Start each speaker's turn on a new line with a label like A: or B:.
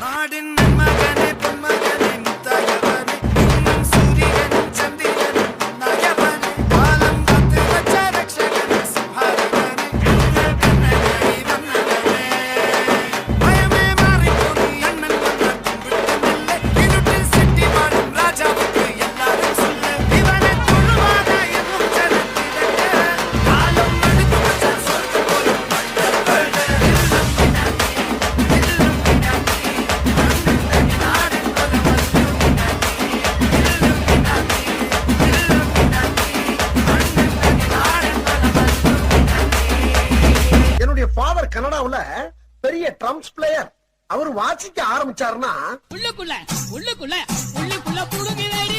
A: நாடின் மகனே பொன்மகனே முத்தாயவனே இன்னும் சூரியனும் சந்திரனும் நாயவனே காலம் காத்து வச்ச ரட்சகனே சிம்ஹாரகனே கண்ணனை வந்தவனே பயமே மாறி போனி அண்ணன் வந்த கும்பிட்டு நில்லை இருட்டில் சிட்டி வாழும் ராஜாவுக்கு எல்லாரும் சொல்ல இவனை தொழுவாத என்னும் ஜனத்திரக்க காலம் எடுத்து வச்ச சொர்க்கம் போலும்
B: என்னுடைய ஃபாதர் கனடாவுல பெரிய ட்ரம்ஸ் பிளேயர். அவர் வாசிக்க ஆரம்பிச்சாருன்னா
C: உள்ளுக்குள்ள உள்ளுக்குள்ள உள்ளுக்குள்ள புடுங்குவேரி